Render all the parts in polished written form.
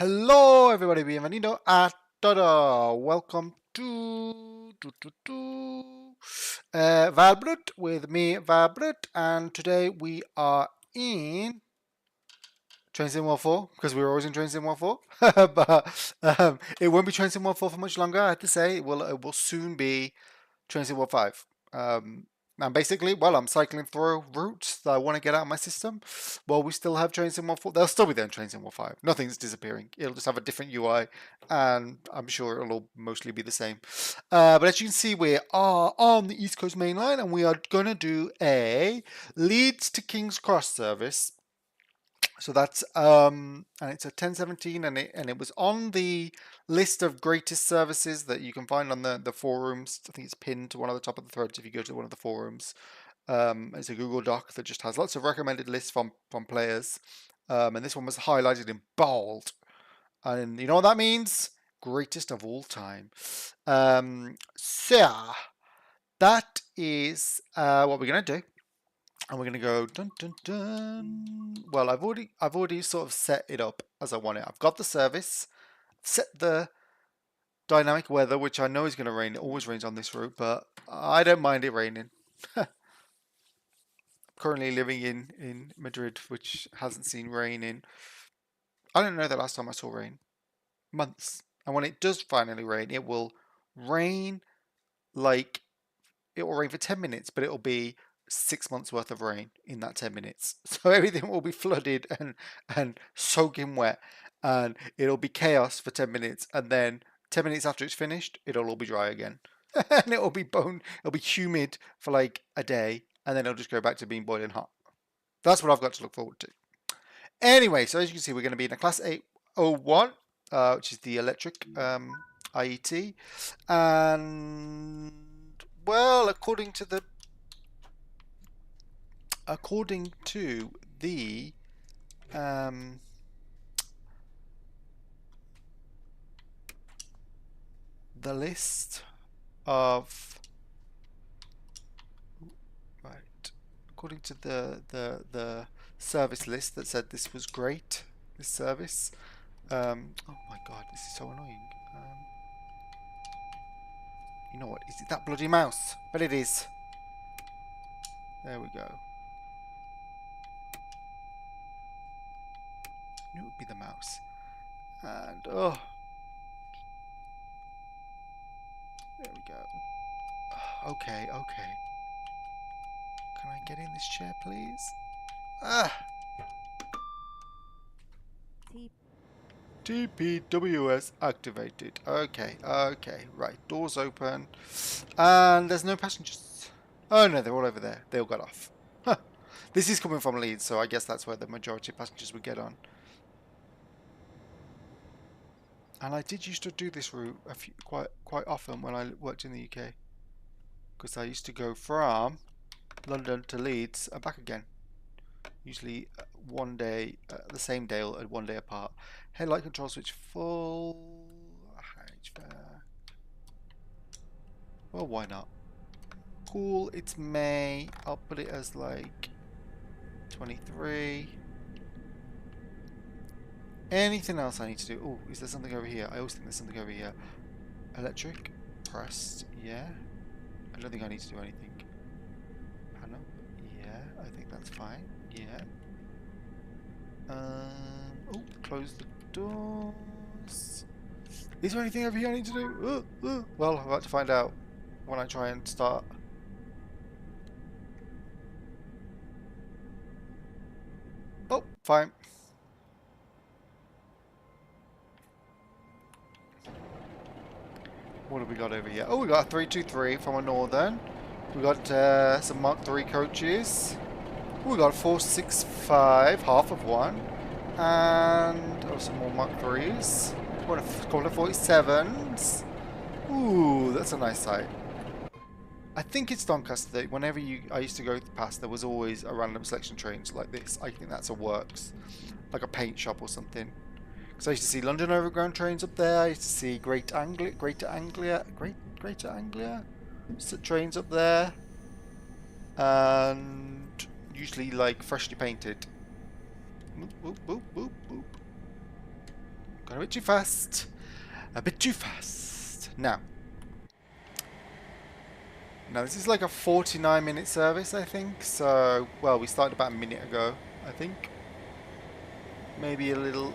Hello, everybody. Bienvenido a todo. Welcome to Valbrut with me, Valbrut, and today we are in Train Sim World 4 because we were always in Train Sim World 4. But it won't be Train Sim World 4 for much longer. I have to say it will soon be Train Sim World 5. And basically, well, I'm cycling through routes that I want to get out of my system. Well, we still have Train Sim World 4. They'll still be there in Train Sim World 5. Nothing's disappearing. It'll just have a different UI, and I'm sure it'll all mostly be the same. But as you can see, we are on the East Coast Main Line, and we are going to do a Leeds to King's Cross service. So that's and it's a 1017, and it was on the list of greatest services that you can find on the forums. I think it's pinned to one of the top of the threads if you go to one of the forums. It's a Google Doc that just has lots of recommended lists from players, and this one was highlighted in bold. And you know what that means? Greatest of all time. So that is what we're gonna do. And we're gonna go dun dun dun. Well, I've already sort of set it up as I want it. I've got the service, set the dynamic weather, which I know is gonna rain. It always rains on this route, but I don't mind it raining. Currently living in Madrid, which hasn't seen rain in, I don't know the last time I saw rain. Months. And when it does finally rain, it will rain like it will rain for 10 minutes, but it'll be 6 months worth of rain in that 10 minutes. So everything will be flooded and soaking wet, and it'll be chaos for 10 minutes. And then 10 minutes after it's finished, it'll all be dry again. And it'll be humid for like a day, and then it'll just go back to being boiling hot. That's what I've got to look forward to. Anyway, so as you can see, we're going to be in a Class 801, which is the electric IET. And, well, according to um, the list of, right, according to the service list that said this was great, this service. Oh my god, this is so annoying. You know what? Is it that bloody mouse? But it is. There we go. I knew it would be the mouse. And oh, there we go. Okay, okay. Can I get in this chair, please? Ah, TPWS activated. Okay, okay, right. Doors open, and there's no passengers. Oh no, they're all over there. They all got off. Huh. This is coming from Leeds, so I guess that's where the majority of passengers would get on. And I did used to do this route quite often when I worked in the UK, because I used to go from London to Leeds and back again. Usually one day, the same day or one day apart. Headlight control switch full. Well, why not? Cool, it's May. I'll put it as like 23. Anything else I need to do? Oh, is there something over here? I always think there's something over here. Electric. Pressed. Yeah. I don't think I need to do anything. Panel. Yeah, I think that's fine. Yeah. Oh, close the doors. Is there anything over here I need to do? Well, I'm about to find out when I try and start. Oh, fine. What have we got over here? Oh, we got a 323 from a Northern. We got some Mark III coaches. We got a 465, half of one. And some more Mark IIIs. What a couple of 47s. Ooh, that's a nice sight. I think it's Doncaster that whenever I used to go past, there was always a random selection trains like this. I think that's a works, like a paint shop or something. Because I used to see London Overground trains up there. I used to see Greater Anglia trains up there, and usually like freshly painted. Boop boop boop boop boop. Got a bit too fast. A bit too fast. Now this is like a 49-minute service, I think. So, well, we started about a minute ago, I think. Maybe a little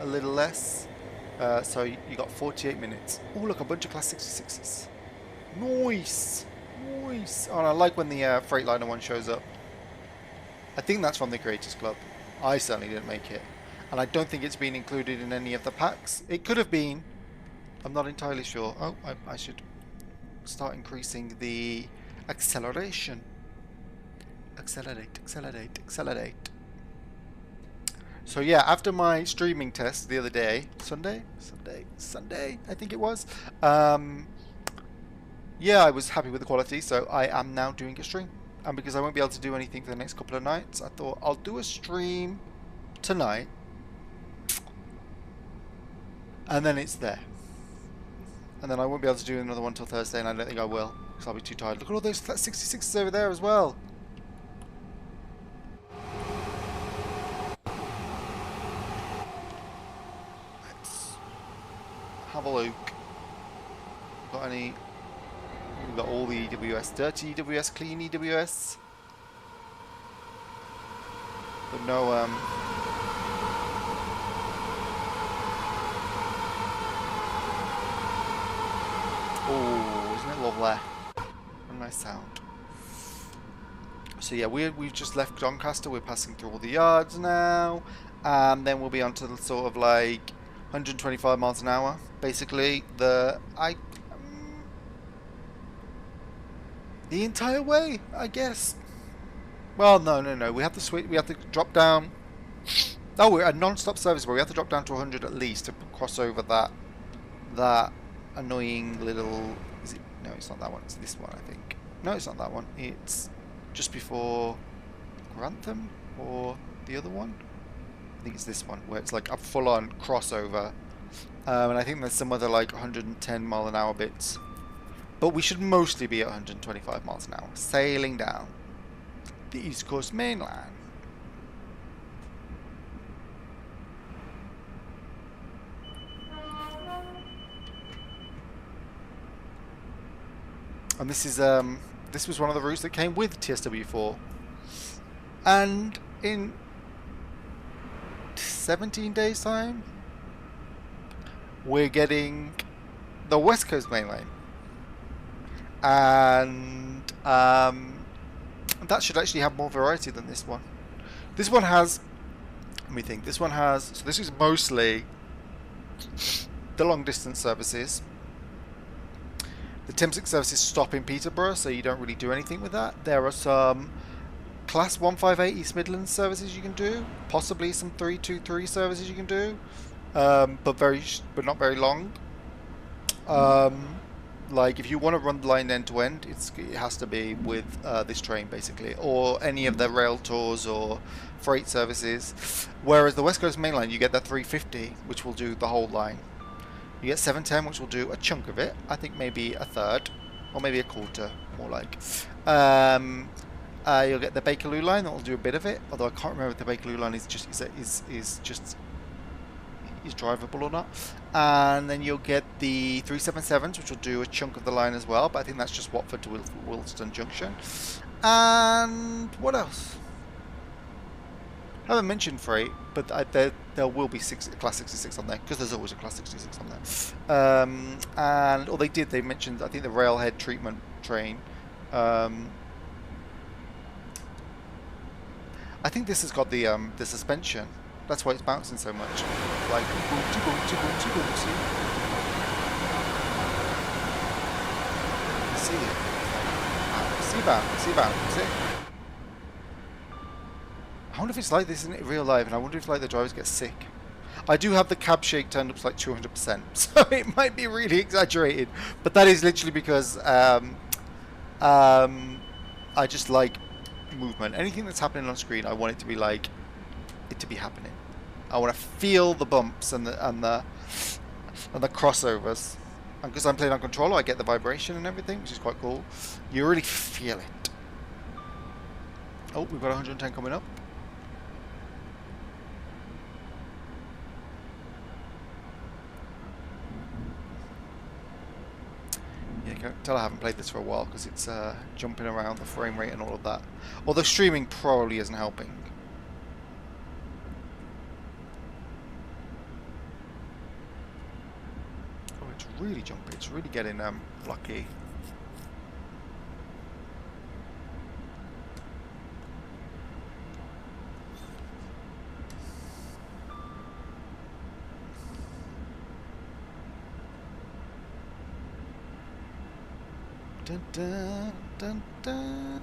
less. So you got 48 minutes. Oh, look, a bunch of Class 66s. Nice. Nice. Oh, and I like when the Freightliner one shows up. I think that's from the Creators Club. I certainly didn't make it. And I don't think it's been included in any of the packs. It could have been. I'm not entirely sure. Oh, I should start increasing the acceleration. Accelerate, accelerate, accelerate. So yeah, after my streaming test the other day, Sunday, I think it was. Yeah, I was happy with the quality, so I am now doing a stream. And because I won't be able to do anything for the next couple of nights, I thought I'll do a stream tonight. And then it's there. And then I won't be able to do another one till Thursday, and I don't think I will, because I'll be too tired. Look at all those 66s over there as well. Let's have a look. Got any? We've got all the EWS, dirty EWS, clean EWS. But no, oh, isn't it lovely? A nice sound. So yeah, we've just left Doncaster. We're passing through all the yards now, and then we'll be on to the sort of like 125 miles an hour. Basically, the entire way, I guess. Well, no. We have to switch. We have to drop down. Oh, we're a non-stop service where we have to drop down to 100 at least to cross over that annoying little. Is it? No, it's not that one. It's this one, I think. No, it's not that one. It's just before Grantham or the other one. I think it's this one where it's like a full-on crossover, and I think there's some other like 110 mile an hour bits. But we should mostly be at 125 miles an hour, sailing down the East Coast Main Line. And this was one of the routes that came with TSW4. And in 17 days' time, we're getting the West Coast Main Line. And that should actually have more variety than this one. This one has, let me think, this one has, so this is mostly the long distance services. The Thameslink services stop in Peterborough, so you don't really do anything with that. There are some Class 158 East Midlands services you can do, possibly some 323 services you can do, but not very long. Like if you want to run the line end to end, it has to be with this train basically, or any of the rail tours or freight services. Whereas the West Coast Main Line, you get the 350, which will do the whole line. You get 710, which will do a chunk of it. I think maybe a third, or maybe a quarter, more like. You'll get the Bakerloo line that will do a bit of it. Although I can't remember if the Bakerloo line is drivable or not. And then you'll get the 377s, which will do a chunk of the line as well, but I think that's just Watford to Wilston Junction. And what else? I haven't mentioned freight, but there will be Class 66 on there, because there's always a Class 66 on there. They mentioned, I think, the railhead treatment train. I think this has got the suspension. That's why it's bouncing so much. Like, boomty, boomty, boomty, boomty. You see it? See it? I wonder if it's like this in real life, and I wonder if like the drivers get sick. I do have the cab shake turned up to like 200%, so it might be really exaggerated. But that is literally because I just like movement. Anything that's happening on screen, I want it to be like it to be happening. I want to feel the bumps and the crossovers. And because I'm playing on controller, I get the vibration and everything, which is quite cool. You really feel it. Oh, we've got 110 coming up. can tell I haven't played this for a while because it's jumping around the frame rate and all of that. Although streaming probably isn't helping. Oh, it's really jumpy. It's really getting lucky. Dun, dun, dun, dun.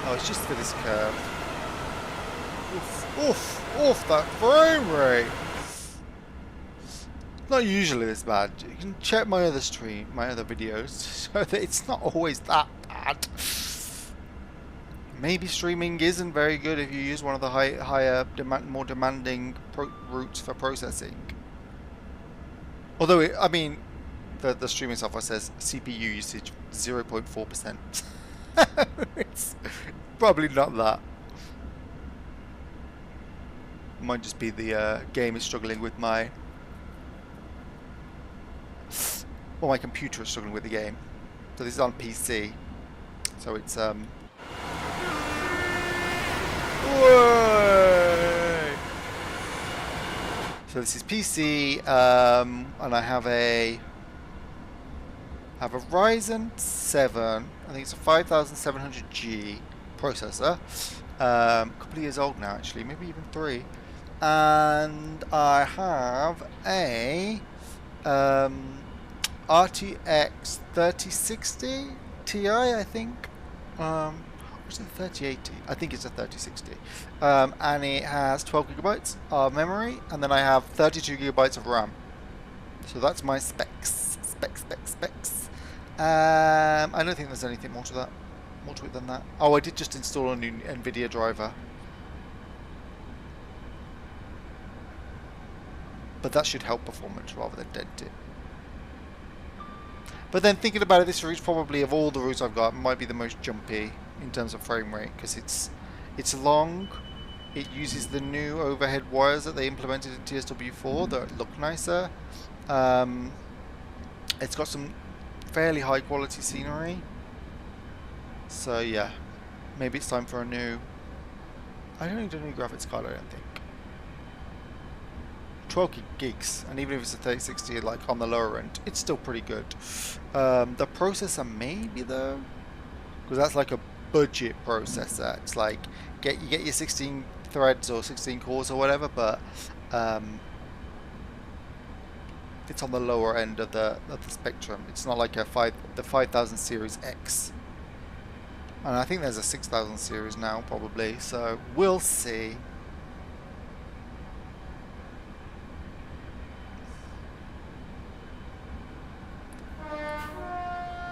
Oh, it's just for this curve. Oof, oof, oof, that frame rate! Not usually this bad. You can check my other stream, my other videos, so that it's not always that bad. Maybe streaming isn't very good if you use one of the higher, more demanding routes for processing. Although, I mean, the streaming software says CPU usage 0.4%. It's probably not that. It might just be the game is struggling with my... Well, my computer is struggling with the game. So this is on PC. So it's... Whoa! So this is PC, and I have a Ryzen 7. I think it's a 5700G processor. A couple of years old now, actually, maybe even 3. And I have a RTX 3060 Ti, I think. What's the 3080? I think it's a 3060. And it has 12 gigabytes of memory, and then I have 32 gigabytes of RAM. So that's my specs. Specs. I don't think there's anything more to it than that. Oh, I did just install a new NVIDIA driver. But that should help performance rather than dent it. But then thinking about it, this route probably, of all the routes I've got, might be the most jumpy in terms of frame rate, because it's long. It uses the new overhead wires that they implemented in TSW4 that look nicer. It's got some fairly high quality scenery. So yeah, maybe it's time for a new... I don't need a new graphics card, I don't think. 12 gigs, and even if it's a 3060 like on the lower end, it's still pretty good. The processor maybe though, because that's like a budget processor. It's like you get your 16 threads or 16 cores or whatever, but it's on the lower end of the spectrum. It's not like the 5000 series X, and I think there's a 6000 series now probably. So we'll see.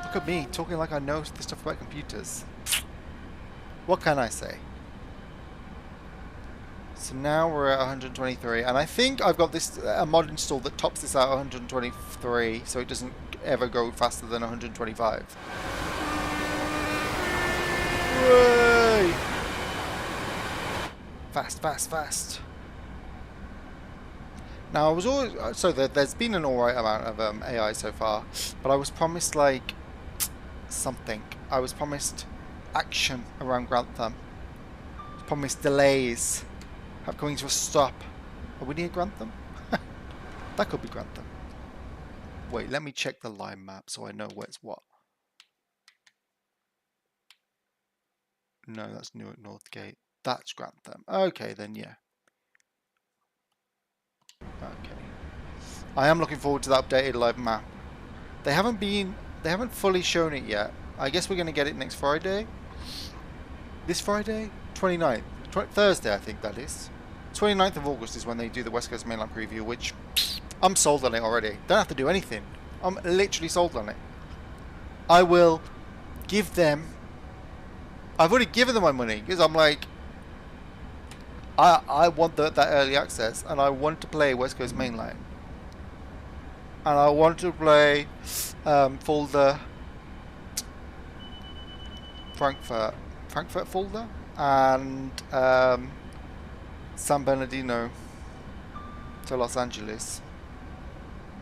Look at me talking like I know the stuff about computers. What can I say? So now we're at 123, and I think I've got a mod installed that tops this out 123, so it doesn't ever go faster than 125. Hooray! Fast. Now I was always there's been an alright amount of AI so far, but I was promised like something. I was promised action around Grantham. I was promised delays coming to a stop. Are we near Grantham? That could be Grantham. Wait, let me check the line map so I know where's what. No, that's Newark Northgate. That's Grantham. Okay, then yeah. Okay. I am looking forward to that updated live map. They haven't fully shown it yet. I guess we're going to get it next Friday. This Friday? 29th. Thursday, I think that is. 29th of August is when they do the West Coast Mainline preview, which I'm sold on it already. Don't have to do anything. I'm literally sold on it. I will give them... I've already given them my money, because I'm like... I want that early access, and I want to play West Coast Mainline. And I want to play Fulda, Frankfurt Fulda, and San Bernardino. to Los Angeles.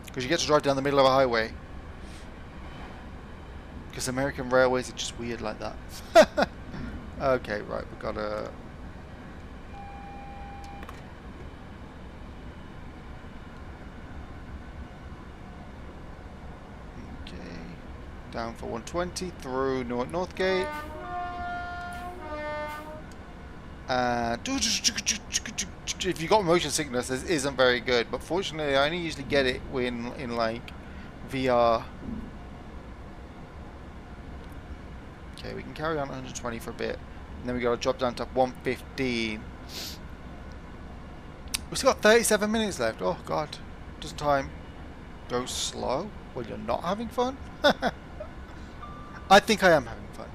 Because you get to drive down the middle of a highway. Because American railways are just weird like that. Okay, right, we've got a... Okay. Down for 120 through Northgate. If you've got motion sickness, this isn't very good. But fortunately, I only usually get it when in like VR. Okay, we can carry on 120 for a bit, and then we got to drop down to 115. We've still got 37 minutes left. Oh god, doesn't time go slow when you're not having fun? I think I am having fun.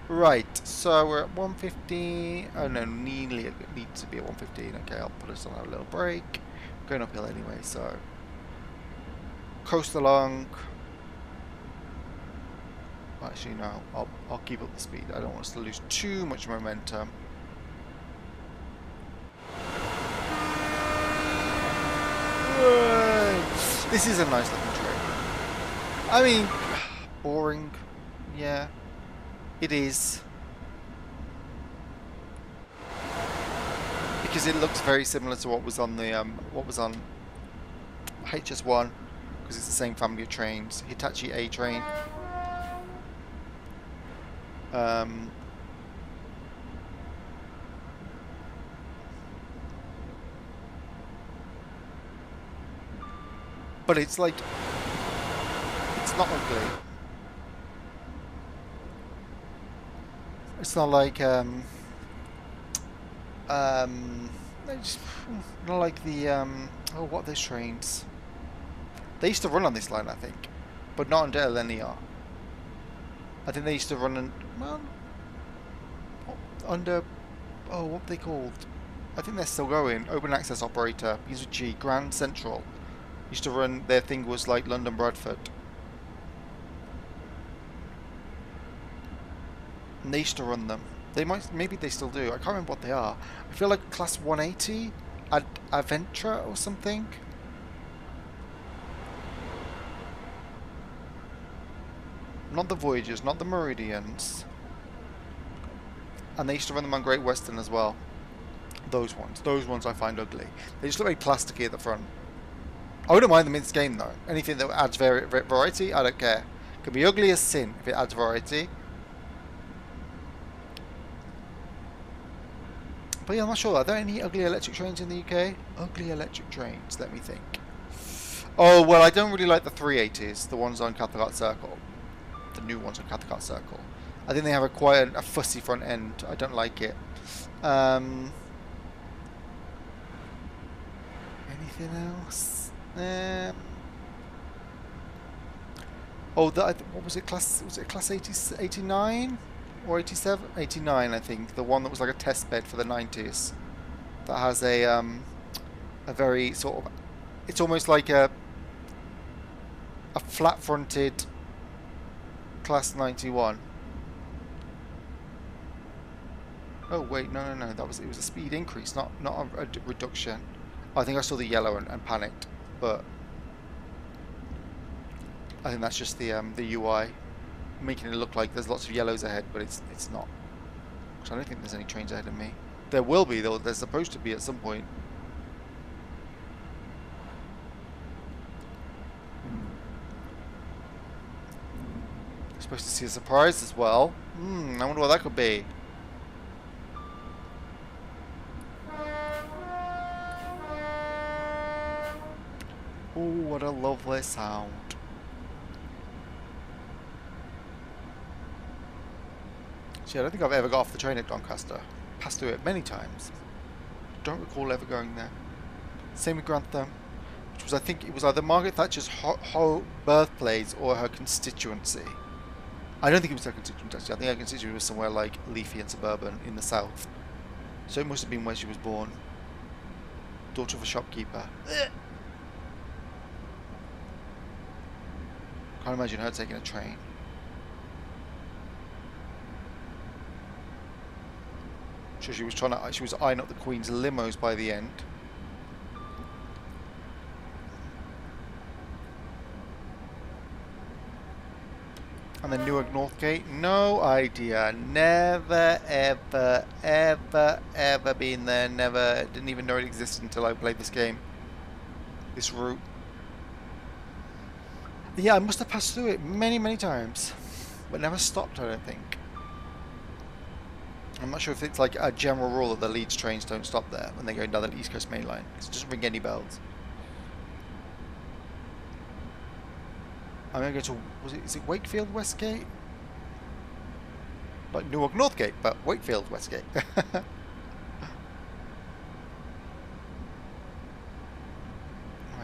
Right, so we're at 115. Oh no, nearly it needs to be at 115. Okay, I'll put us on a little break. We're going uphill anyway, so coast along. Actually, no, I'll keep up the speed. I don't want us to lose too much momentum. This is a nice looking train. I mean, boring. Yeah. It is. Because it looks very similar to what was on the HS1, because it's the same family of trains. Hitachi A train. But it's like, it's not ugly. It's not like it's not like the oh, what are those trains? They used to run on this line, I think, but not under linear. I think they used to run well, under, oh, what are they called? I think they're still going. Open access operator, begins with G. Grand Central used to run. Their thing was like London Bradford. And they used to run them. They might, maybe they still do. I can't remember what they are. I feel like Class 180, Aventra or something. Not the Voyagers, not the Meridians. And they used to run them on Great Western as well. Those ones I find ugly. They just look very plasticky at the front. I wouldn't mind them in this game though. Anything that adds variety, I don't care. It can be ugly as sin if it adds variety. But yeah, I'm not sure. Are there any ugly electric trains in the UK? Ugly electric trains, let me think. Oh, well, I don't really like the 380s, the ones on Cathcart Circle. The new ones on Cathcart Circle. I think they have quite a fussy front end. I don't like it. Anything else? Oh, what was it? Was it class 80, 89 or 87? 89, I think. The one that was like a test bed for the 90s. That has a very sort of, it's almost like a flat-fronted class 91. Oh wait, no, it was a speed increase, not a reduction. I think I saw the yellow and panicked, but I think that's just the UI making it look like there's lots of yellows ahead, but it's not. So I don't think there's any trains ahead of me. There will be though. There's supposed to be at some point. Supposed to see a surprise as well. I wonder what that could be. Oh, what a lovely sound. See, I don't think I've ever got off the train at Doncaster. Passed through it many times. Don't recall ever going there. Same with Grantham, which was, I think it was either Margaret Thatcher's birthplace or her constituency. I don't think it was her constituency actually. I think her constituency was somewhere like leafy and suburban in the south. So it must have been where she was born. Daughter of a shopkeeper. Can't imagine her taking a train. So she was eyeing up the Queen's limos by the end. And then Newark Northgate, no idea. Never, ever, ever, ever been there. Never, didn't even know it existed until I played this game. This route. Yeah, I must have passed through it many, many times. But never stopped, I don't think. I'm not sure if it's like a general rule that the Leeds trains don't stop there when they go down the East Coast Mainline. Because it doesn't ring any bells. I'm going to go to, is it Wakefield Westgate? Like Newark Northgate, but Wakefield Westgate. Right,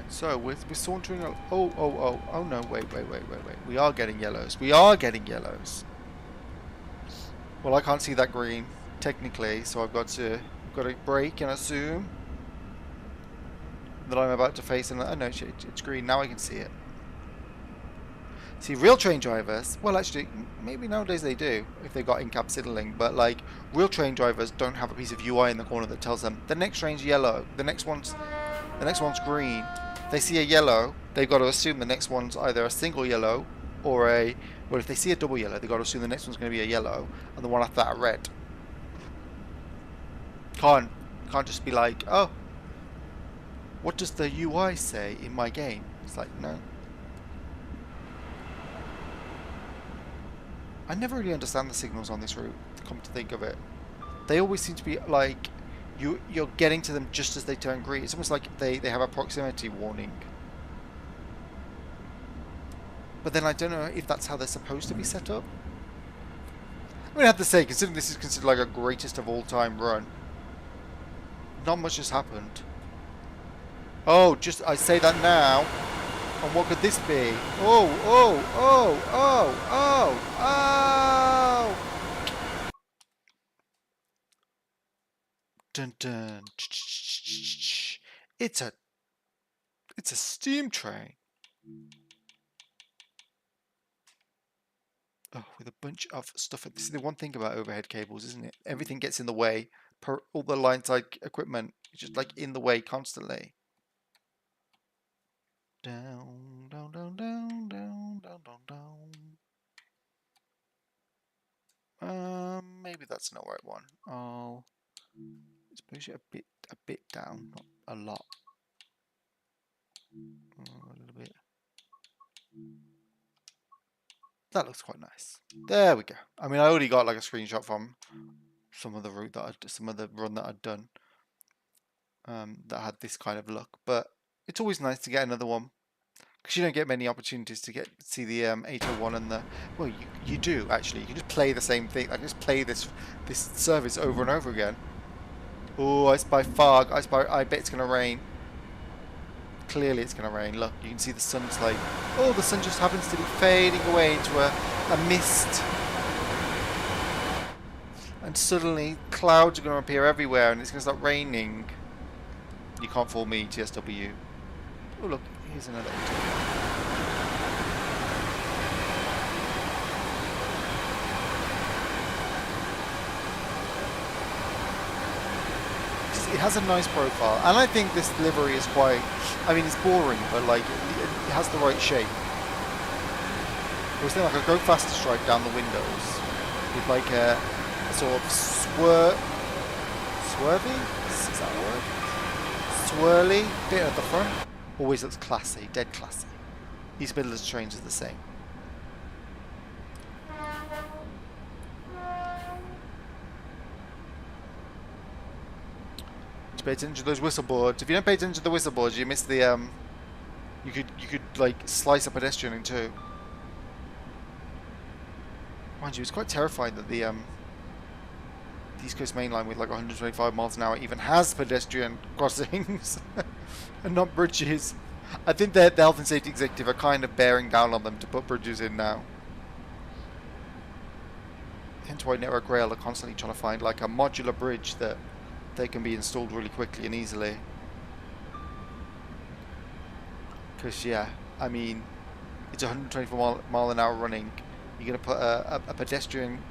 so we're sauntering, oh no, wait. We are getting yellows. We are getting yellows. Well, I can't see that green, technically, so I've got to brake and assume that I'm about to face another, oh no, it's green, now I can see it. See, real train drivers, well actually, maybe nowadays they do, if they've got in-cab signaling, but like, real train drivers don't have a piece of UI in the corner that tells them, the next train's yellow, the next one's green. They see a yellow, they've got to assume the next one's either a single yellow, or well if they see a double yellow, they've got to assume the next one's going to be a yellow, and the one after that a red. Can't just be like, oh, what does the UI say in my game? It's like, no. I never really understand the signals on this route, come to think of it. They always seem to be like, you're getting to them just as they turn green. It's almost like they have a proximity warning. But then I don't know if that's how they're supposed to be set up. I mean, I have to say, considering this is considered like a greatest of all time run, not much has happened. Oh, I say that now. And what could this be? Oh. Dun dun. It's a steam train. Oh, with a bunch of stuff. This is the one thing about overhead cables, isn't it? Everything gets in the way. All the line side equipment is just like in the way constantly. Down. Maybe that's not the right one. I'll push it a bit down, not a lot. A little bit. That looks quite nice. There we go. I mean, I already got like a screenshot from some of the run that I'd done that had this kind of look, but it's always nice to get another one because you don't get many opportunities to see the 801 and the, well, you do actually. You can just play the same thing. I can just play this service over and over again. Oh, I spy fog. I bet it's gonna rain. Clearly it's going to rain. Look, you can see the sun's like, oh, the sun just happens to be fading away into a mist. And suddenly clouds are going to appear everywhere and it's going to start raining. You can't fool me, TSW. Oh, look, here's another interview. It has a nice profile, and I think this livery is quite, I mean, it's boring, but like it has the right shape. I was thinking like a go faster stripe down the windows with like a sort of swervy? Is that a word? Swirly bit at the front. Always looks classy, dead classy. East Midlands trains are the same. Pay attention to those whistle boards. If you don't pay attention to the whistle boards, you miss the you could like slice a pedestrian in two. Mind you, it's quite terrifying that the East Coast Mainline with like 125 miles an hour even has pedestrian crossings and not bridges. I think that the health and safety executive are kind of bearing down on them to put bridges in now. Hence why Network Rail are constantly trying to find like a modular bridge that they can be installed really quickly and easily. Because yeah, I mean, it's 124 mile an hour running. You're going to put a pedestrian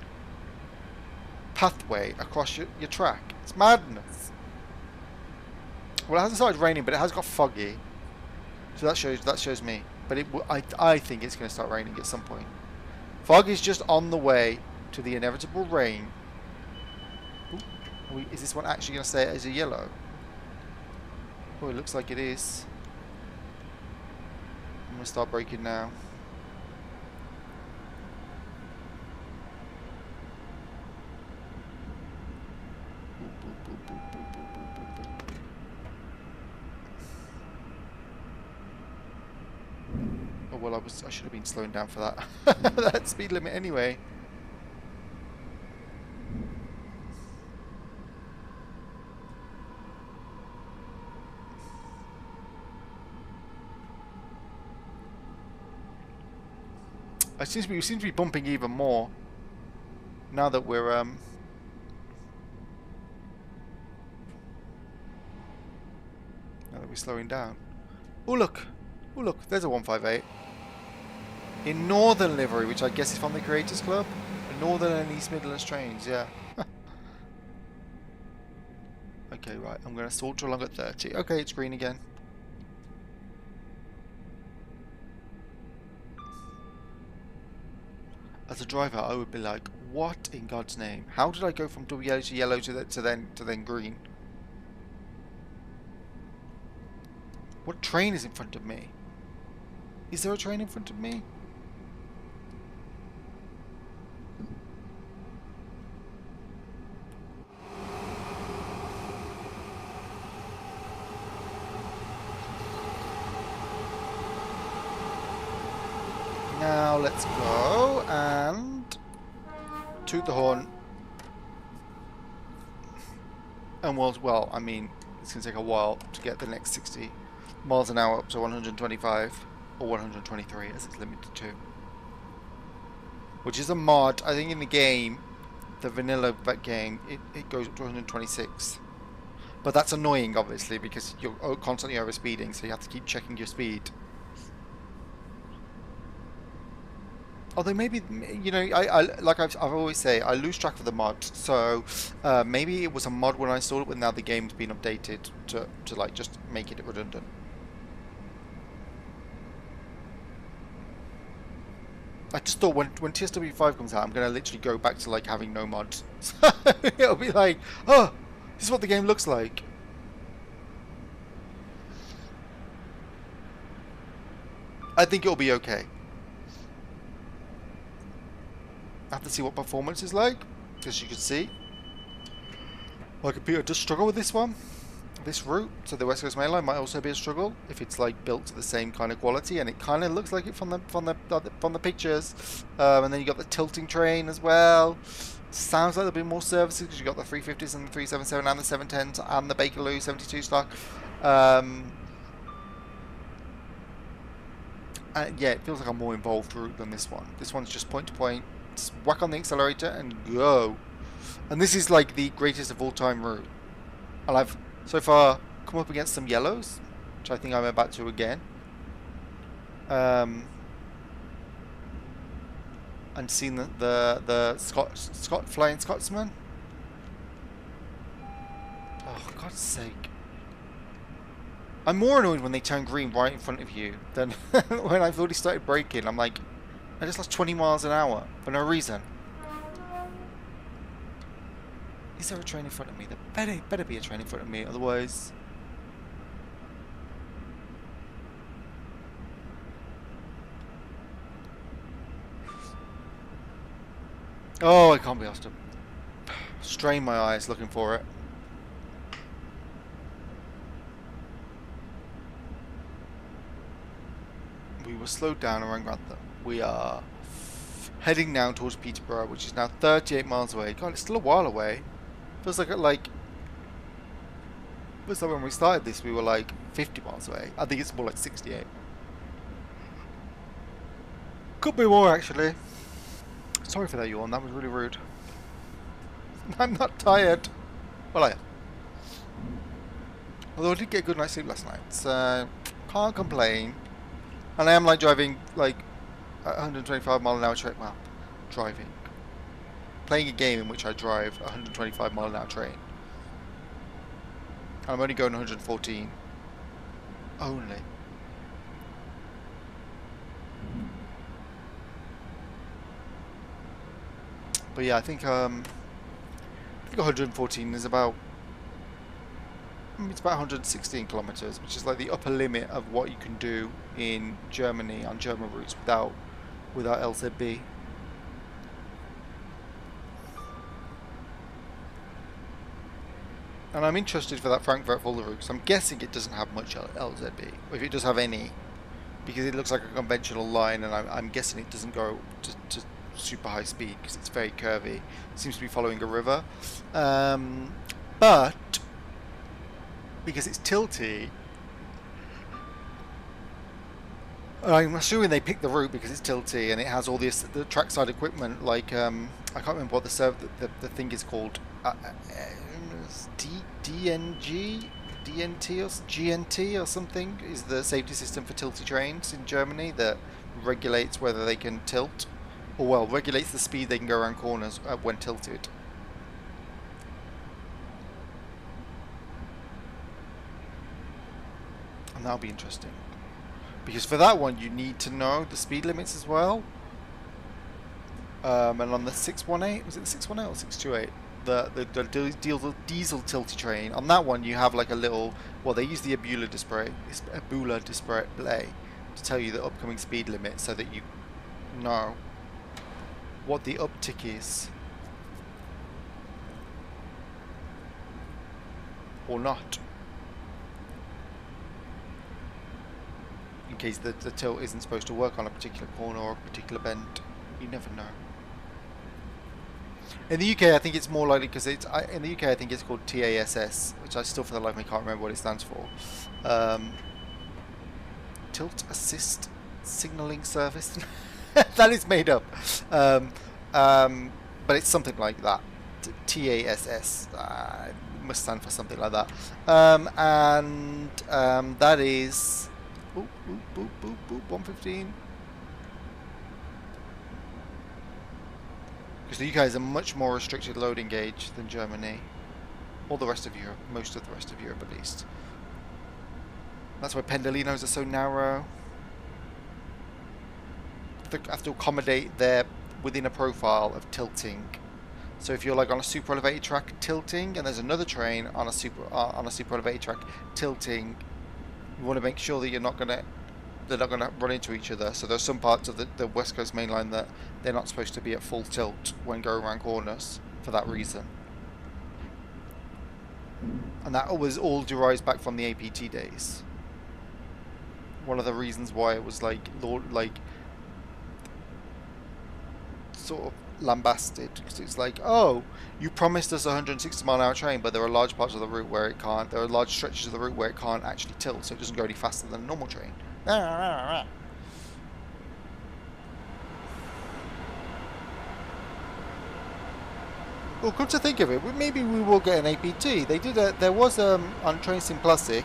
pathway across your track. It's madness. Well, it hasn't started raining, but it has got foggy. So that shows me. But I think it's going to start raining at some point. Fog is just on the way to the inevitable rain. Ooh, is this one actually going to stay as a yellow? Oh, it looks like it is. I'm going to start braking now. Oh well, I should have been slowing down for that that speed limit anyway. We seem to be bumping even more now that we're now that we're slowing down. Oh look, there's a 158 in Northern livery, which I guess is from the Creators Club. Northern and East Midlands trains, yeah. Okay, right. I'm going to saunter along at 30. Okay, it's green again. As a driver, I would be like, what in God's name? How did I go from yellow to yellow to then green? What train is in front of me? Is there a train in front of me? Now let's go and toot the horn. And well, I mean, it's going to take a while to get the next 60 miles an hour up to 125 or 123 as it's limited to. Which is a mod. I think in the game, the vanilla game, it goes up to 126. But that's annoying, obviously, because you're constantly overspeeding, so you have to keep checking your speed. Although maybe, you know, like I've always say, I lose track of the mod. So maybe it was a mod when I installed it, but now the game's been updated to like just make it redundant. I just thought when TSW5 comes out, I'm gonna literally go back to like having no mods. It'll be like, oh, this is what the game looks like. I think it'll be okay. I have to see what performance is like, as you can see. My computer does struggle with this one, this route. So the West Coast Mainline might also be a struggle if it's like built to the same kind of quality, and it kind of looks like it from the pictures. And then you got the tilting train as well. Sounds like there'll be more services because you got the 350s and the 377 and the 710s and the Bakerloo 72 stock. Yeah, it feels like a more involved route than this one. This one's just point to point. Whack on the accelerator and go. And this is like the greatest of all time route. And I've so far come up against some yellows, which I think I'm about to again. And seen the Flying Scotsman. Oh, God's sake. I'm more annoyed when they turn green right in front of you than when I've already started braking. I'm like, I just lost 20 miles an hour for no reason. Is there a train in front of me? There better be a train in front of me, otherwise... Oh, I can't be asked to strain my eyes looking for it. We were slowed down around Grantham. We are heading now towards Peterborough, which is now 38 miles away. God, it's still a while away. Feels like when we started this, we were like 50 miles away. I think it's more like 68. Could be more, actually. Sorry for that, yawn. That was really rude. I'm not tired. Well, I am. Although I did get a good night's sleep last night, so can't complain. And I am like driving like 125 mile an hour track. Well, driving. playing a game in which I drive a 125-mile-an-hour train. And I'm only going 114. Only. But yeah, I think 114 is about, it's about 116 kilometers, which is like the upper limit of what you can do in Germany on German routes without LZB. And I'm interested for that Frankfurt-Fulda route, because I'm guessing it doesn't have much LZB, or if it does have any, because it looks like a conventional line, and I'm guessing it doesn't go to super high speed, because it's very curvy. It seems to be following a river. But, because it's tilty, I'm assuming they picked the route because it's tilty, and it has all the trackside equipment, like, I can't remember what the thing is called. DNG, DNT or GNT or something is the safety system for tilty trains in Germany that regulates whether they can tilt, or well, regulates the speed they can go around corners when tilted. And that'll be interesting, because for that one you need to know the speed limits as well. And on the 618, was it the 618 or 628? The diesel tilty train, on that one you have like a little, well, they use the Ebula display to tell you the upcoming speed limit, so that you know what the uptick is or not, in case the tilt isn't supposed to work on a particular corner or a particular bend. You never know. In the UK, I think it's more likely, because in the UK I think it's called TASS, which I still for the life of me can't remember what it stands for. Tilt Assist Signalling Service. That is made up. But it's something like that. TASS. It must stand for something like that. That is... Boop, boop, boop, boop, boop, 115. Because the UK is a much more restricted loading gauge than Germany, or the rest of Europe, most of the rest of Europe at least. That's why Pendolinos are so narrow. They have to accommodate their within a profile of tilting. So if you're like on a super elevated track tilting, and there's another train on a super elevated track tilting, you want to make sure that they're not going to run into each other. So there's some parts of the West Coast Main Line that they're not supposed to be at full tilt when going around corners for that reason. And that always all derives back from the APT days. One of the reasons why it was like sort of lambasted, because it's like, oh, you promised us a 160-mile-an-hour train, but there are large parts of the route where it can't. There are large stretches of the route where it can't actually tilt, so it doesn't go any faster than a normal train. Well, come to think of it, maybe we will get an APT. They did there was on Train Sim Classic,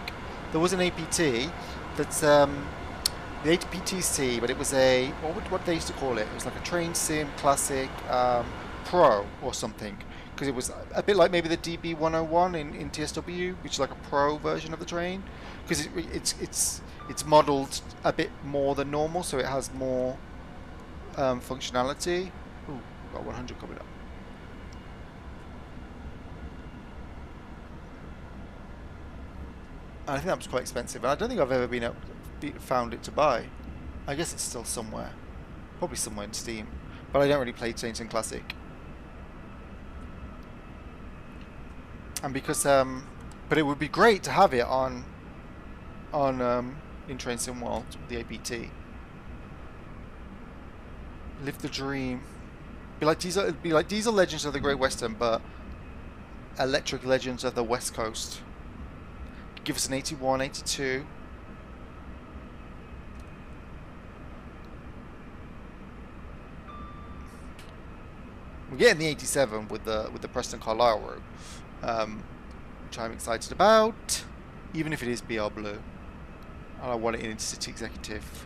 there was an APT that's the APTC, but it was a what they used to call it. It was like a Train Sim Classic Pro or something, because it was a bit like maybe the DB101 in TSW, which is like a Pro version of the train, because it's modelled a bit more than normal, so it has more functionality. Ooh, got 100 coming up. And I think that was quite expensive, and I don't think I've ever found it to buy. I guess it's still somewhere, probably somewhere in Steam, but I don't really play Train Sim Classic. And because but it would be great to have it on in Train Sim World, the APT. Live the dream. It'd be like Diesel Legends of the Great Western, but Electric Legends of the West Coast. Give us an 81, 82. We're getting the 87 with the Preston Carlisle route, which I'm excited about, even if it is BR Blue. And I want it in Intercity Executive.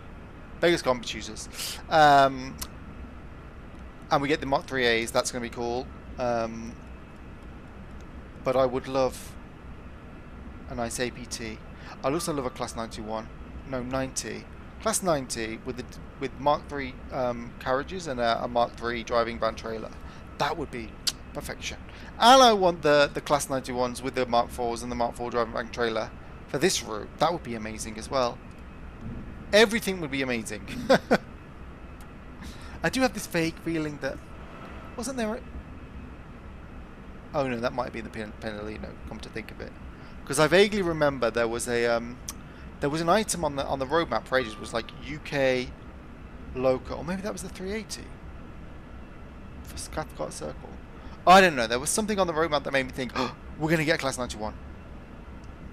Beggars can't be choosers. And we get the Mach 3As. That's going to be cool. but I would love a nice APT. I'd also love a Class 91. No, 90. Class 90 with Mark III carriages and a Mark III driving van trailer. That would be perfection. And I want the Class 91s with the Mark IVs and the Mark IV driving van trailer for this route. That would be amazing as well. Everything would be amazing. I do have this vague feeling that... Wasn't there a... Oh no, that might be the Pendolino, come to think of it. Because I vaguely remember there was a... there was an item on the roadmap for ages. It was like UK local, or maybe that was the 380 for Cathcart Circle. I don't know. There was something on the roadmap that made me think, oh, we're going to get Class 91,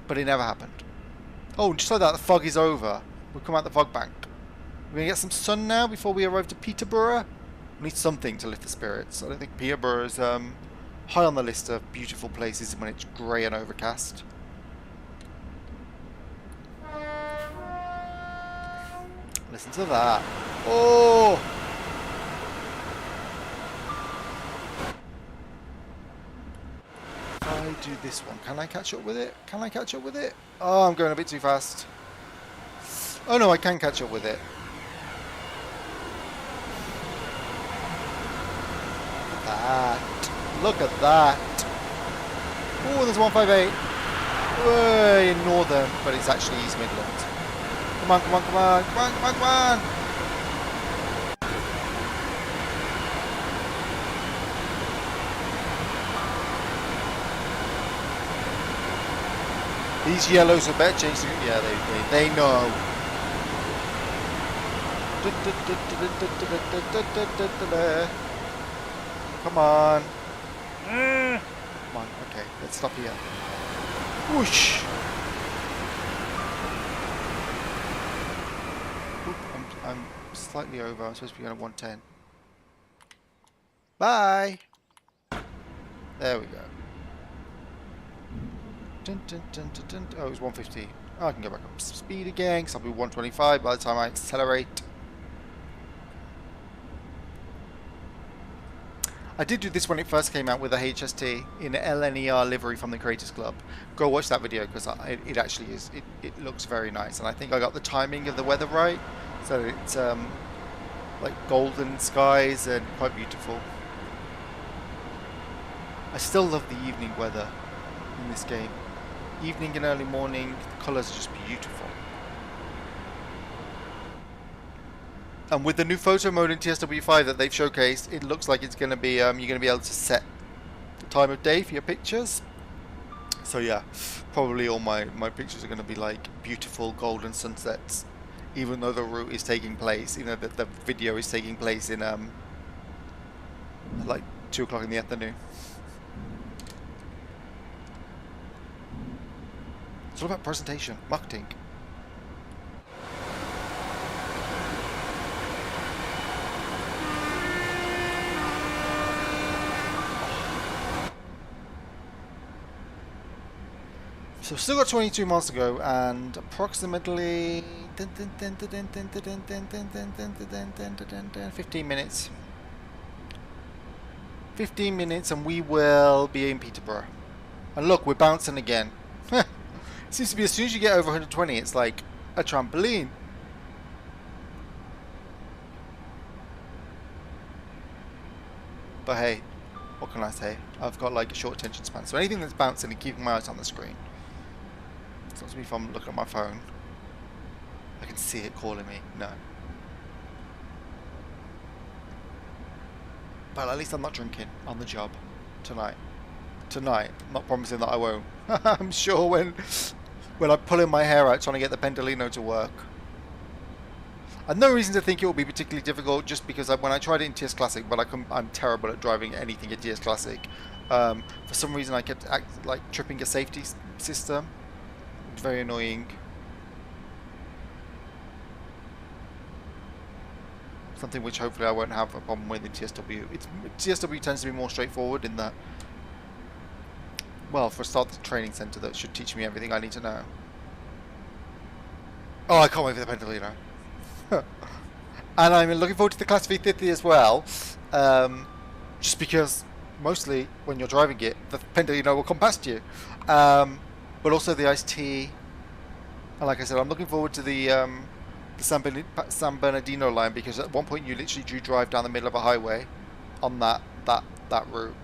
but it never happened. Oh, just like that, the fog is over. We'll come out the fog bank. We're going to get some sun now before we arrive to Peterborough. We need something to lift the spirits. I don't think Peterborough is high on the list of beautiful places when it's grey and overcast. Listen to that. Oh! If I do this one, can I catch up with it? Can I catch up with it? Oh, I'm going a bit too fast. Oh no, I can catch up with it. Look at that. Look at that. Oh, there's 158. Way in Northern, but it's actually East Midlands. Come on, come on, come on, come on, come on, come on! These yellows are better chasing. Yeah, they know. Come on. Come on, okay, let's stop here. Whoosh! I'm slightly over. I'm supposed to be going at 110. Bye! There we go. Dun, dun, dun, dun, dun. Oh, it was 150. Oh, I can go back up speed again because I'll be 125 by the time I accelerate. I did do this when it first came out with a HST in an LNER livery from the Creators Club. Go watch that video because it actually is. It looks very nice, and I think I got the timing of the weather right. So it's like golden skies and quite beautiful. I still love the evening weather in this game. Evening and early morning, the colours are just beautiful. And with the new photo mode in TSW5 that they've showcased, it looks like it's going to be you're going to be able to set the time of day for your pictures. So yeah, probably all my pictures are going to be like beautiful golden sunsets, even though the route is taking place, the video is taking place in like 2 o'clock in the afternoon. It's all about presentation, marketing. So we've still got 22 miles to go, and approximately 15 minutes. 15 minutes and we will be in Peterborough. And look, we're bouncing again. It seems to be as soon as you get over 120, it's like a trampoline. But hey, what can I say? I've got like a short attention span, so anything that's bouncing and keeping my eyes on the screen. It's not to me if I'm looking at my phone. I can see it calling me. No. But at least I'm not drinking on the job tonight. Tonight. I'm not promising that I won't. I'm sure when I'm pulling my hair out trying to get the Pendolino to work. I've no reason to think it will be particularly difficult, just because when I tried it in TS Classic, but I'm terrible at driving anything in TS Classic. For some reason I kept tripping a safety system. It's very annoying. Something which hopefully I won't have a problem with in TSW. TSW tends to be more straightforward in that, well, for a start, the training centre that should teach me everything I need to know. Oh, I can't wait for the Pendolino. And I'm looking forward to the Class V50 as well, just because mostly when you're driving it, the Pendolino will come past you. But also the iced tea. And like I said, I'm looking forward to the San Bernardino line because at one point you literally do drive down the middle of a highway on that route.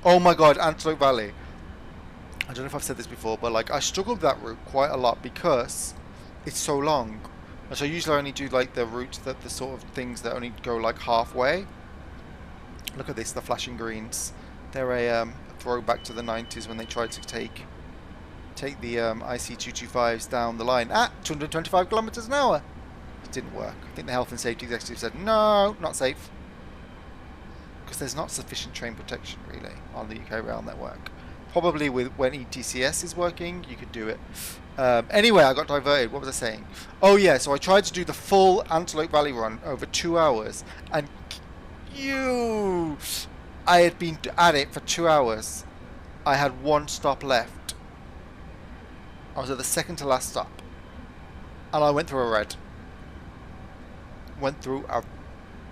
Oh my God, Antelope Valley. I don't know if I've said this before, but like I struggled with that route quite a lot because it's so long. And so usually I only do like the routes that the sort of things that only go like halfway. Look at this, the flashing greens. They're a throwback to the 90s when they tried to take the IC225s down the line at 225 kilometers an hour. It didn't work. I think the health and safety executive said, no, not safe. Because there's not sufficient train protection, really, on the UK rail network. Probably when ETCS is working, you could do it. Anyway, I got diverted. What was I saying? Oh, yeah, so I tried to do the full Antelope Valley run over 2 hours, and I had been at it for 2 hours. I had one stop left. I was at the second to last stop. And I went through a red. Went through a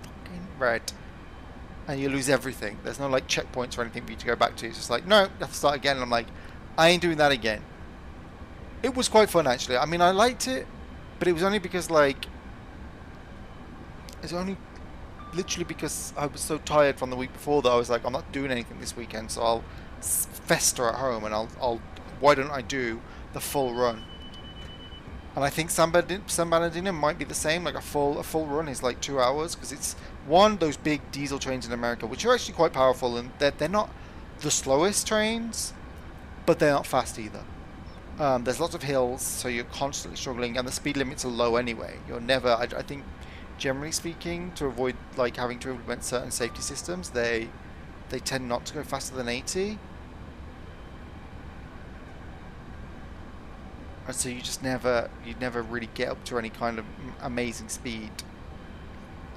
fucking red. And you lose everything. There's no like checkpoints or anything for you to go back to. It's just like, no, you have to start again. And I'm like, I ain't doing that again. It was quite fun actually. I mean, I liked it, but it was only because like, it's only literally because I was so tired from the week before that I was like, I'm not doing anything this weekend, so I'll fester at home and I'll why don't I do the full run? And I think San Bernardino might be the same. Like a full run is like 2 hours because it's those big diesel trains in America, which are actually quite powerful, and they're not the slowest trains, but they're not fast either. There's lots of hills, so you're constantly struggling, and the speed limits are low anyway. You're never, I think, generally speaking, to avoid like having to implement certain safety systems, they tend not to go faster than 80. And so you never really get up to any kind of amazing speed.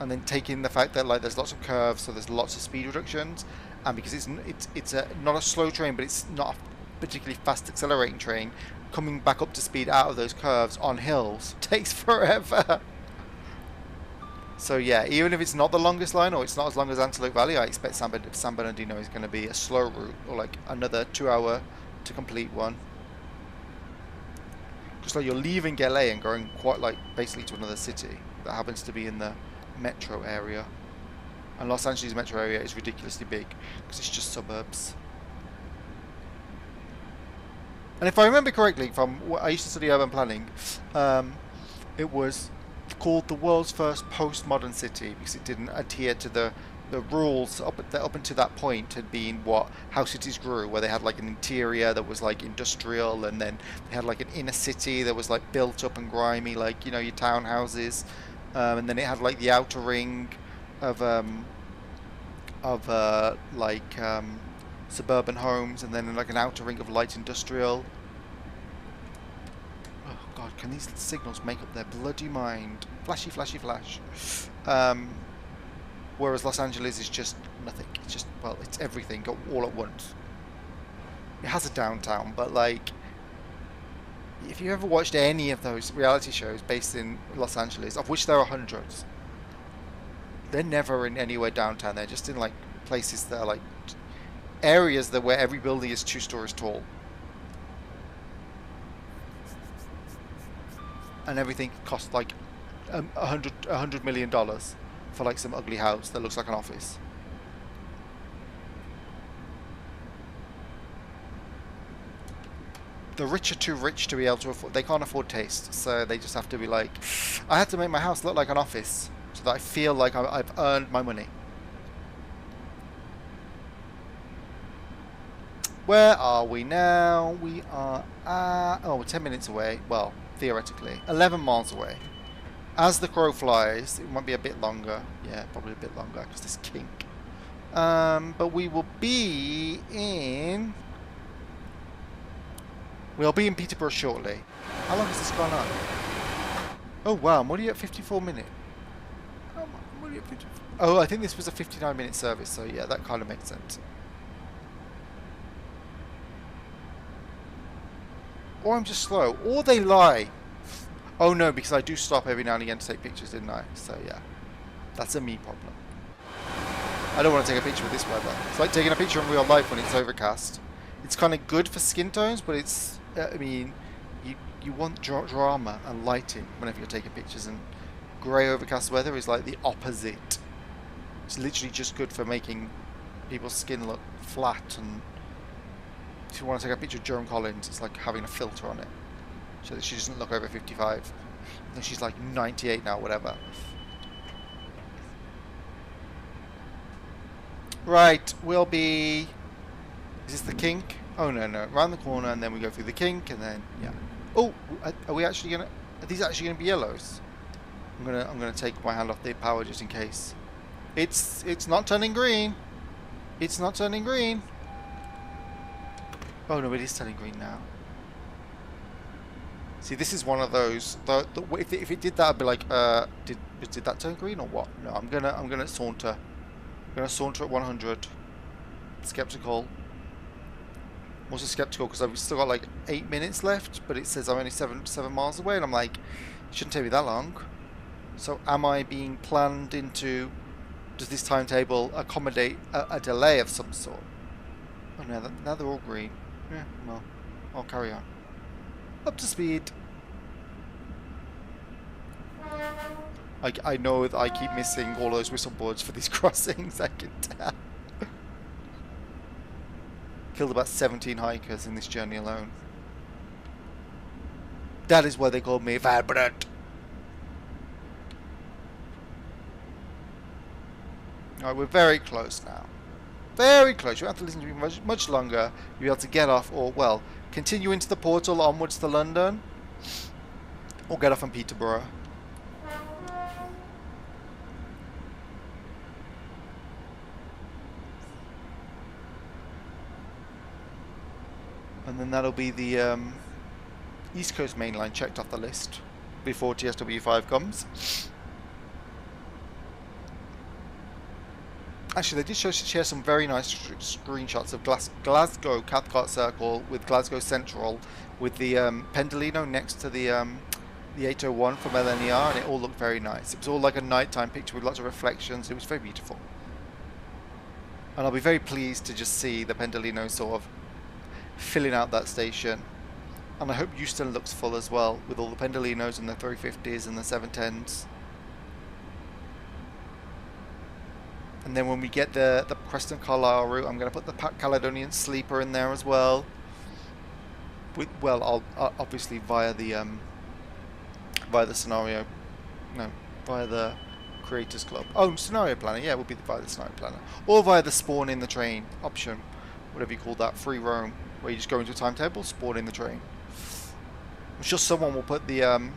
And then taking the fact that like there's lots of curves, so there's lots of speed reductions, and because it's not a slow train, but it's not a particularly fast accelerating train, coming back up to speed out of those curves on hills takes forever. So yeah, even if it's not the longest line or it's not as long as Antelope Valley, I expect San Bernardino is going to be a slow route or like another 2 hour to complete one. Just like you're leaving LA and going quite like basically to another city that happens to be in the metro area. And Los Angeles metro area is ridiculously big because it's just suburbs. And if I remember correctly, from I used to study urban planning, it was called the world's first postmodern city because it didn't adhere to the rules up until that point had been how cities grew, where they had like an interior that was like industrial, and then they had like an inner city that was like built up and grimy, like your townhouses, and then it had like the outer ring of suburban homes, and then like an outer ring of light industrial. Oh God, can these signals make up their bloody mind? Flashy, flashy, flash. Whereas Los Angeles is just nothing. It's just, well, it's everything all at once. It has a downtown, but like, if you ever watched any of those reality shows based in Los Angeles, of which there are hundreds, they're never in anywhere downtown. They're just in like places that are like areas where every building is 2 stories tall. And everything costs like $100 million for like some ugly house that looks like an office. The rich are too rich to be able to afford. They can't afford taste, so they just have to be like, I have to make my house look like an office so that I feel like I've earned my money. Where are we now? We are we're 10 minutes away. Well, theoretically 11 miles away. As the crow flies, it might be a bit longer. Yeah, probably a bit longer because this kink. But we will be in... We'll be in Peterborough shortly. How long has this gone on? Oh wow, I'm already at 54 minutes. Oh, I think this was a 59-minute service, so yeah, that kind of makes sense. Or I'm just slow. Or they lie. Oh no, because I do stop every now and again to take pictures, didn't I? So yeah, that's a me problem. I don't want to take a picture with this weather. It's like taking a picture in real life when it's overcast. It's kind of good for skin tones, but it's, I mean, you want drama and lighting whenever you're taking pictures, and grey overcast weather is like the opposite. It's literally just good for making people's skin look flat, and if you want to take a picture of Joan Collins, it's like having a filter on it so that she doesn't look over 55. Even though she's like 98 now, whatever. Right, we'll be... Is this the kink? Oh no, around the corner, and then we go through the kink, and then, yeah. Oh, are we actually gonna... Are these actually gonna be yellows? I'm gonna take my hand off the power just in case. It's not turning green. It's not turning green. Oh no, it is turning green now. See, this is one of those. If it did that, I'd be like, did that turn green or what? No, I'm gonna saunter. I'm gonna saunter at 100. Skeptical. I'm also skeptical because I've still got like 8 minutes left, but it says I'm only seven miles away, and I'm like, it shouldn't take me that long. So am I being planned into? Does this timetable accommodate a delay of some sort? Oh no, now they're all green. Yeah, well, I'll carry on. Up to speed. I know that I keep missing all those whistle boards for these crossings, I can tell. Killed about 17 hikers in this journey alone. That is why they called me Vibrant. Alright, we're very close now. Very close. You don't have to listen to me much longer. You'll be able to get off, or, well, continue into the portal onwards to London, or get off in Peterborough. And then that'll be the East Coast Mainline checked off the list before TSW5 comes. Actually, they did share some very nice screenshots of Glasgow Cathcart Circle with Glasgow Central, with the Pendolino next to the 801 from LNER, and it all looked very nice. It was all like a nighttime picture with lots of reflections. It was very beautiful. And I'll be very pleased to just see the Pendolino sort of filling out that station. And I hope Euston looks full as well, with all the Pendolinos and the 350s and the 710s. And then when we get the Preston Carlisle route, I'm going to put the Caledonian Sleeper in there as well. Well, I'll obviously via the scenario, no, via the Creators Club. Oh, Scenario Planner, yeah, it will be via the Scenario Planner, or via the Spawn in the Train option, whatever you call that, free roam, where you just go into a timetable, spawn in the train. I'm sure someone will put the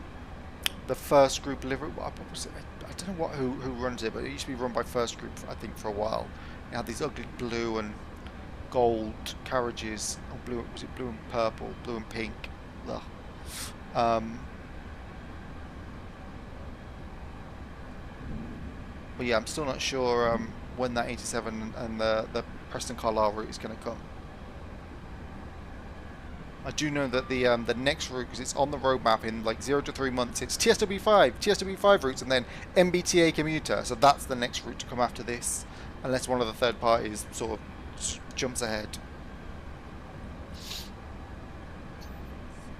first group delivery. I don't know who runs it, but it used to be run by First Group, I think, for a while. It had these ugly blue and gold carriages. Oh, blue, was it blue and purple? Blue and pink. Ugh. But yeah, I'm still not sure when that 87 and the Preston Carlisle route is going to come. I do know that the next route, because it's on the roadmap in like 0 to 3 months, it's TSW5 routes, and then MBTA commuter. So that's the next route to come after this, unless one of the third parties sort of jumps ahead.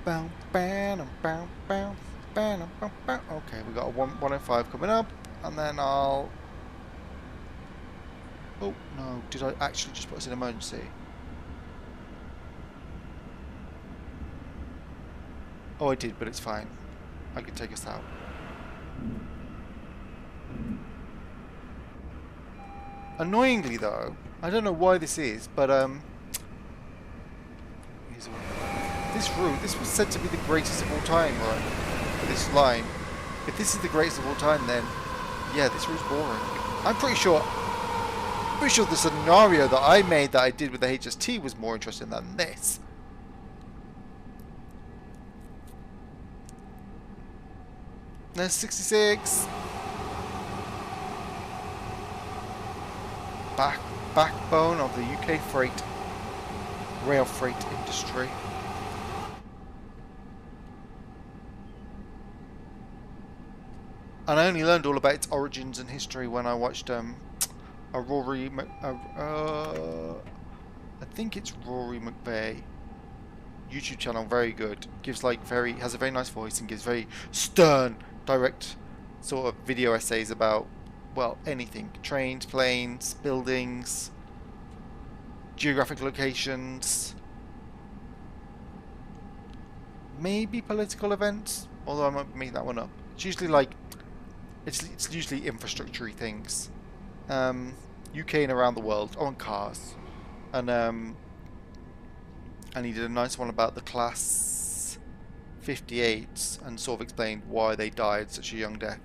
Okay, we got a 105 coming up, and then I'll... Oh no, did I actually just put us in emergency? Oh, I did, but it's fine. I can take us out. Annoyingly, though, I don't know why this is, but this route, this was said to be the greatest of all time, right? For this line. If this is the greatest of all time, then yeah, this route's boring. I'm pretty sure the scenario that I made that I did with the HST was more interesting than this. There's 66. Backbone of the UK rail freight industry. And I only learned all about its origins and history when I watched a Rory, I think it's Rory McVeigh YouTube channel. Very good. Gives like has a very nice voice and gives very stern, direct sort of video essays about, well, anything: trains, planes, buildings, geographic locations, maybe political events. Although I might make that one up. It's usually like it's usually infrastructure-y things. UK and around the world. Oh, and cars. And he did a nice one about the class 58s and sort of explained why they died such a young death.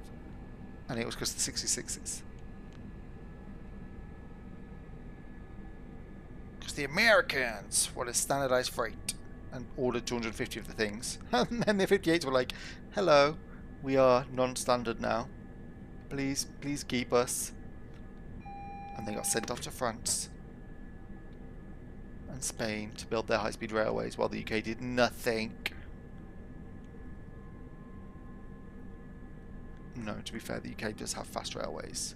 And it was because of the 66s. Because the Americans wanted standardized freight and ordered 250 of the things. And then the 58s were like, hello, we are non-standard now. Please keep us. And they got sent off to France and Spain to build their high-speed railways while the UK did nothing. No, to be fair, the UK does have fast railways.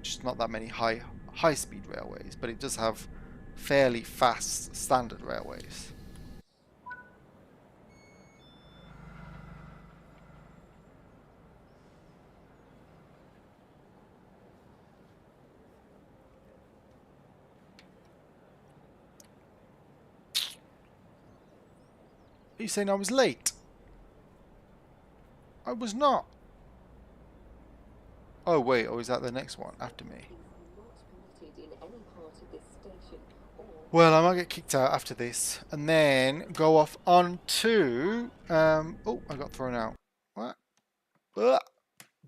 Just not that many high-speed railways, but it does have fairly fast standard railways. Are you saying I was late? I was not. Oh wait, or is that the next one after me? Well, I might get kicked out after this, and then go off on to. Oh, I got thrown out. What?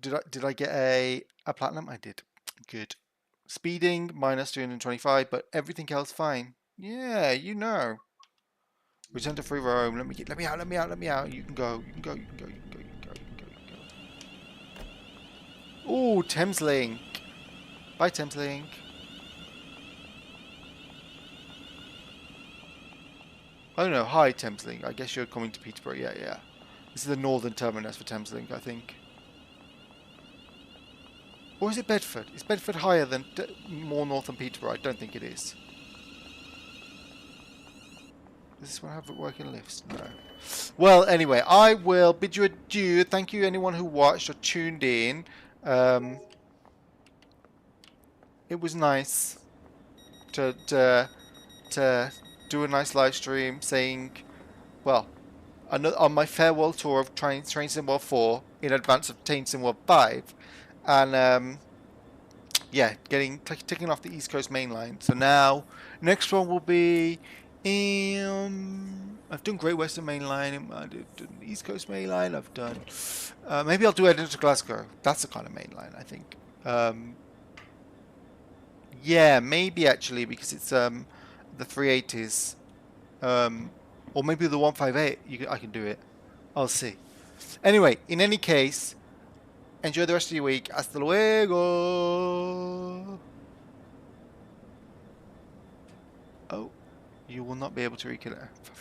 Did I get a platinum? I did. Good. Speeding minus 325, but everything else fine. Yeah, you know. Return to free roam. Let me out. You can go. You can go. Ooh, Thameslink. Bye, Thameslink. Oh no, hi Thameslink. I guess you're coming to Peterborough. Yeah. This is the northern terminus for Thameslink, I think. Or is it Bedford? Is Bedford higher than more north than Peterborough? I don't think it is. Does this one have working lifts? No. Well, anyway, I will bid you adieu. Thank you anyone who watched or tuned in. It was nice to do a nice live stream saying, well, on my farewell tour of Train Sim World 4 in advance of Train Sim World 5, and yeah, ticking off the East Coast Mainline. So now, next one will be I've done Great Western Mainline, I've done East Coast Mainline, I've done maybe I'll do Edinburgh to Glasgow. That's the kind of mainline, I think. Yeah, maybe actually, because it's the 380s, or maybe the 158. I can do it. I'll see. Anyway, in any case, enjoy the rest of your week. Hasta luego. Oh, you will not be able to reconnect.